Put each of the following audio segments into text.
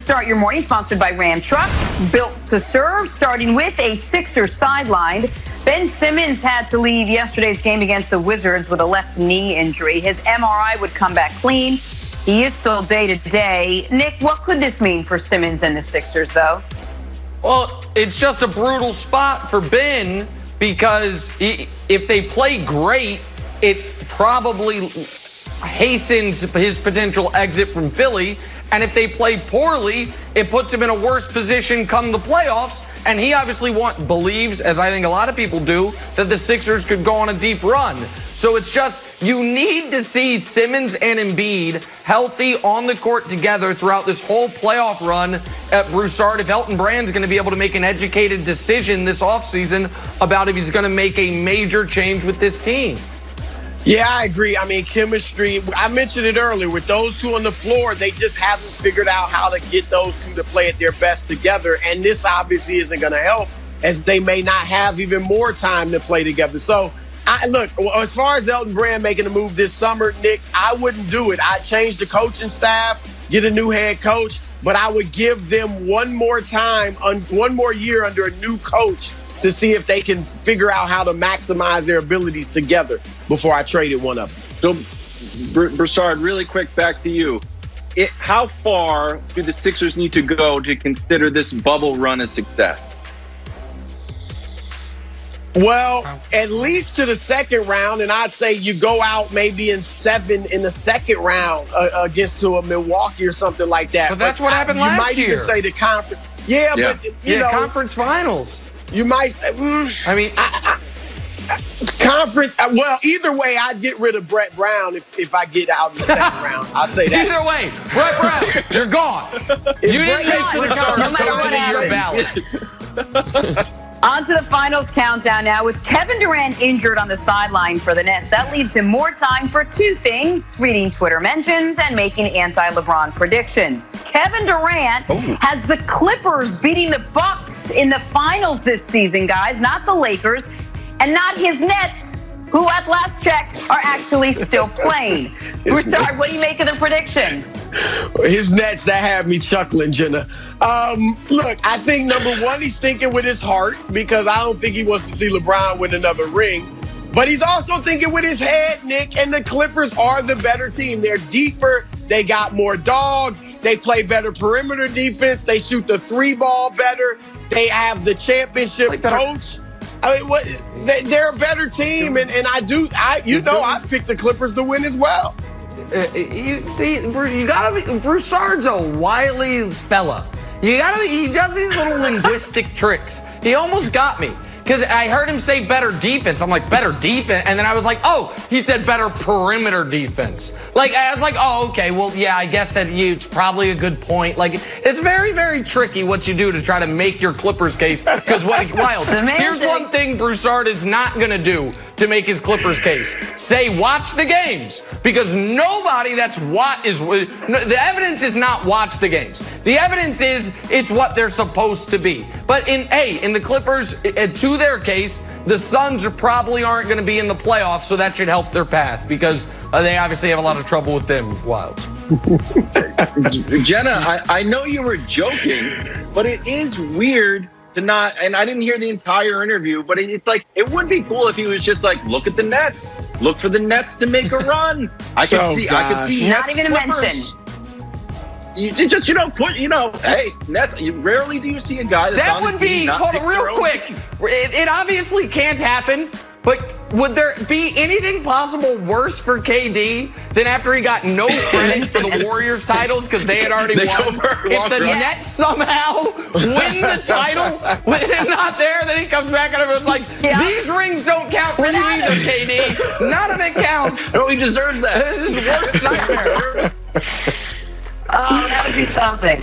Start your morning sponsored by Ram Trucks, built to serve, starting with a Sixers sidelined. Ben Simmons had to leave yesterday's game against the Wizards with a left knee injury. His MRI would come back clean. He is still day-to-day. Nick, what could this mean for Simmons and the Sixers, though? Well, it's just a brutal spot for Ben because if they play great, it probably hastens his potential exit from Philly. And if they play poorly, it puts him in a worse position come the playoffs. And he obviously believes, as I think a lot of people do, that the Sixers could go on a deep run. So it's just, you need to see Simmons and Embiid healthy on the court together throughout this whole playoff run at Broussard. If Elton Brand's going to be able to make an educated decision this offseason about if he's going to make a major change with this team. Yeah, I agree. I mean, chemistry, I mentioned it earlier, with those two on the floor, they just haven't figured out how to get those two to play at their best together. And this obviously isn't going to help, as they may not have even more time to play together. So, look, as far as Elton Brand making a move this summer, Nick, I wouldn't do it. I'd change the coaching staff, get a new head coach, but I would give them one more year under a new coach to see if they can figure out how to maximize their abilities together before I traded one of them. So, Broussard, really quick, back to you. How far do the Sixers need to go to consider this bubble run a success? Well, at least to the second round, and I'd say you go out maybe in 7 in the second round against a Milwaukee or something like that. But that's what happened last year. You might even say the conference. Yeah, but you know, conference finals. You might. I mean, conference. Well, either way, I'd get rid of Brett Brown if I get out in the second round. I'll say that. Either way, Brett Brown, you're gone. You didn't make to the conference, no matter what happens. On to the finals countdown now. With Kevin Durant injured on the sideline for the Nets, that leaves him more time for two things: reading Twitter mentions and making anti-LeBron predictions. Kevin Durant has the Clippers beating the Bucks in the finals this season, guys, not the Lakers, and not his Nets, who at last check are actually still playing. Broussard, what do you make of the prediction? His Nets, that had me chuckling, Jenna. Look, I think number one, he's thinking with his heart, because I don't think he wants to see LeBron win another ring. But he's also thinking with his head, Nick, and the Clippers are the better team. They're deeper. They got more dog. They play better perimeter defense. They shoot the 3-ball better. They have the championship coach. I mean, they're a better team, and I've picked the Clippers to win as well. You see, you gotta be. Broussard's a wily fella. He does these little linguistic tricks. He almost got me because I heard him say better defense. I'm like, better defense, and then I was like, oh, he said better perimeter defense. Like, I was like, oh, okay, well, yeah, I guess it's probably a good point. Like, it's very, very tricky what you do to try to make your Clippers case. Because here's one thing Broussard is not gonna do to make his Clippers case: say watch the games, because nobody the evidence is not watch the games. The evidence is it's what they're supposed to be. But in the Clippers, to their case, the Suns probably aren't going to be in the playoffs, so that should help their path, because they obviously have a lot of trouble with them Wilds. Jenna, I know you were joking, but it is weird to not, and I didn't hear the entire interview, but it's like, it would be cool if he was just like, look at the Nets, look for the Nets to make a run. I could see not Nets even a mention. Hey, Nets, rarely do you see a guy that's would be, hold on, real quick. It obviously can't happen, but would there be anything possible worse for KD than after he got no credit for the Warriors titles because they had already won? If the Nets somehow win the title with him not there, then he comes back and everyone's like, these rings don't count for you either, KD. None of it counts. No, he deserves that. This is his worst nightmare. Oh, that would be something.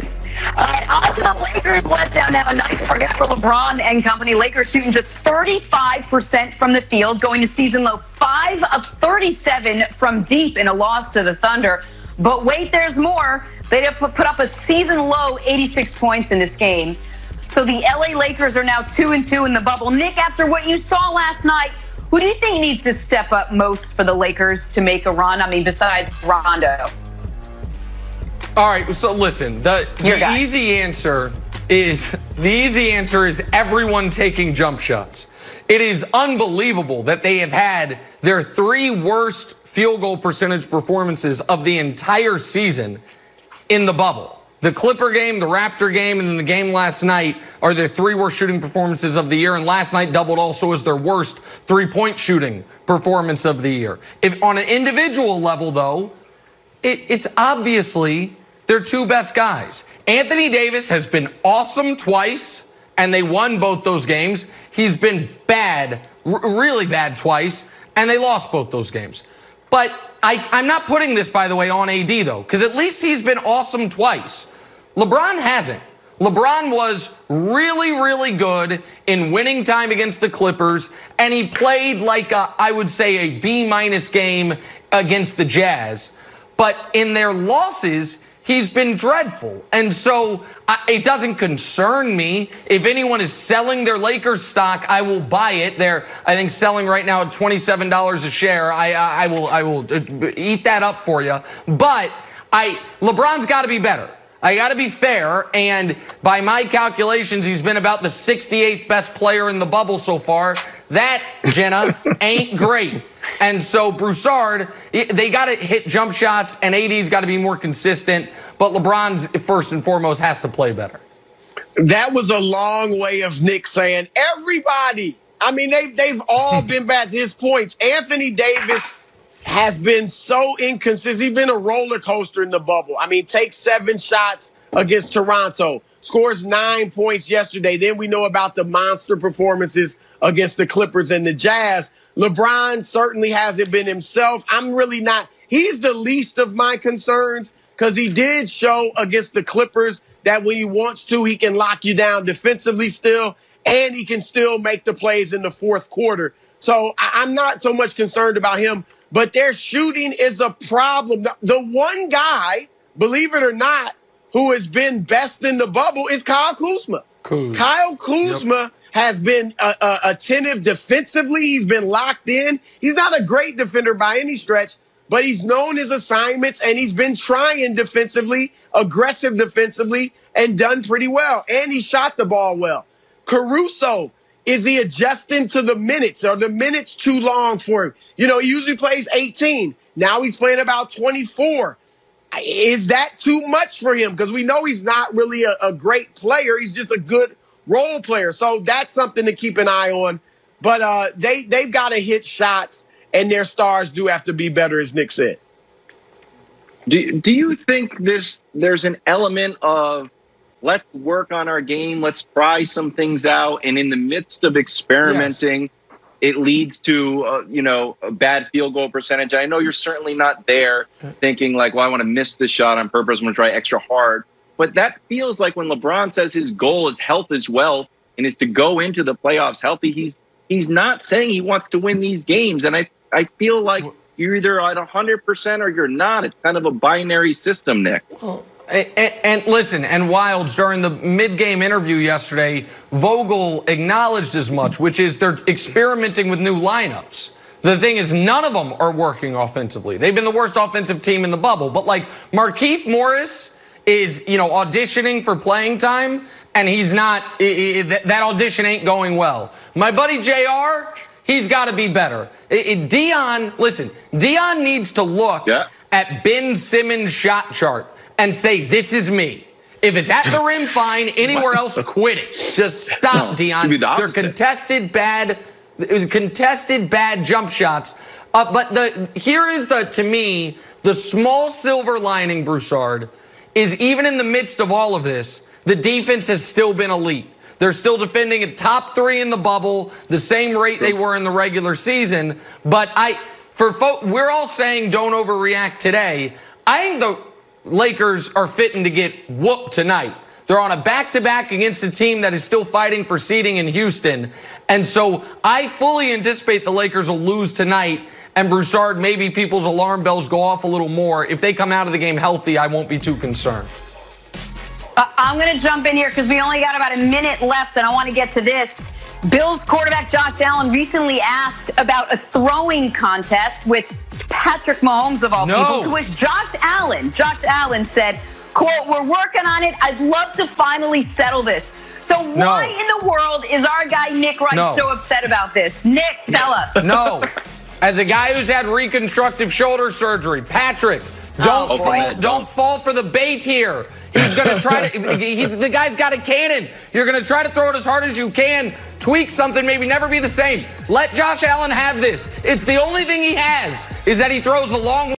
All right, on to the Lakers letdown now. A night to forget for LeBron and company. Lakers shooting just 35% from the field, going to season low 5 of 37 from deep in a loss to the Thunder. But wait, there's more. They put up a season low 86 points in this game. So the LA Lakers are now 2-2 in the bubble. Nick, after what you saw last night, who do you think needs to step up most for the Lakers to make a run? I mean, besides Rondo. All right, so listen, the easy answer is everyone taking jump shots. It is unbelievable that they have had their 3 worst field goal percentage performances of the entire season in the bubble. The Clipper game, the Raptor game, and then the game last night are their 3 worst shooting performances of the year. And last night doubled also as their worst 3-point shooting performance of the year. If on an individual level, though, it's obviously their 2 best guys. Anthony Davis has been awesome twice, and they won both those games. He's been bad, really bad twice, and they lost both those games. But I'm not putting this, by the way, on AD, though, because at least he's been awesome twice. LeBron hasn't. LeBron was really, really good in winning time against the Clippers, and he played like I would say a B- game against the Jazz. But in their losses, he's been dreadful. And so it doesn't concern me. If anyone is selling their Lakers stock, I will buy it. They're, I think, selling right now at $27 a share. I will eat that up for you. But LeBron's got to be better. I got to be fair, and by my calculations, he's been about the 68th best player in the bubble so far. That, Jenna, ain't great. And so Broussard, they got to hit jump shots, and AD's got to be more consistent. But LeBron's, first and foremost, has to play better. That was a long way of Nick saying everybody. I mean, they've all been bad to his points. Anthony Davis has been so inconsistent. He's been a roller coaster in the bubble. I mean, takes 7 shots against Toronto, scores 9 points yesterday. Then we know about the monster performances against the Clippers and the Jazz. LeBron certainly hasn't been himself. I'm really not. He's the least of my concerns because he did show against the Clippers that when he wants to, he can lock you down defensively still, and he can still make the plays in the fourth quarter. So I'm not so much concerned about him. But their shooting is a problem. The one guy, believe it or not, who has been best in the bubble is Kyle Kuzma. Kyle Kuzma has been attentive defensively. He's been locked in. He's not a great defender by any stretch, but he's known his assignments, and he's been trying defensively, aggressive defensively, and done pretty well. And he shot the ball well. Caruso, is he adjusting to the minutes? Are the minutes too long for him? You know, he usually plays 18. Now he's playing about 24. Is that too much for him? Because we know he's not really a great player. He's just a good role player. So that's something to keep an eye on. But they've got to hit shots, and their stars do have to be better, as Nick said. Do you think there's an element of let's work on our game, let's try some things out, and in the midst of experimenting, it leads to a bad field goal percentage? I know you're certainly not there thinking like, well, I want to miss this shot on purpose, I'm going to try extra hard. But that feels like when LeBron says his goal is health as well and is to go into the playoffs healthy, he's not saying he wants to win these games. And I feel like you're either at 100% or you're not. It's kind of a binary system, Nick. Well, and listen, and Wilds, during the mid-game interview yesterday, Vogel acknowledged as much, which is they're experimenting with new lineups. The thing is, none of them are working offensively. They've been the worst offensive team in the bubble. But like Markieff Morris is, auditioning for playing time, and he's not. That audition ain't going well. My buddy JR, he's got to be better. Dion needs to look at Ben Simmons' shot chart and say, this is me. If it's at the rim, fine. Anywhere else, quit it. Just stop, Dion. They're contested bad jump shots. But here is to me, the small silver lining, Broussard, is even in the midst of all of this, the defense has still been elite. They're still defending at top 3 in the bubble, the same rate they were in the regular season. But we're all saying don't overreact today. I think the Lakers are fitting to get whooped tonight. They're on a back-to-back against a team that is still fighting for seeding in Houston. And so I fully anticipate the Lakers will lose tonight. And Broussard, maybe people's alarm bells go off a little more. If they come out of the game healthy, I won't be too concerned. I'm going to jump in here because we only got about a minute left, and I want to get to this. Bills quarterback Josh Allen recently asked about a throwing contest with Patrick Mahomes, of all people, to which Josh Allen said, quote, we're working on it. I'd love to finally settle this. So why in the world is our guy Nick Wright so upset about this? Nick, tell us. No. As a guy who's had reconstructive shoulder surgery, Patrick, don't fall for the bait here. He's going to try to, the guy's got a cannon. You're going to try to throw it as hard as you can, tweak something, maybe never be the same. Let Josh Allen have this. It's the only thing he has, is that he throws a long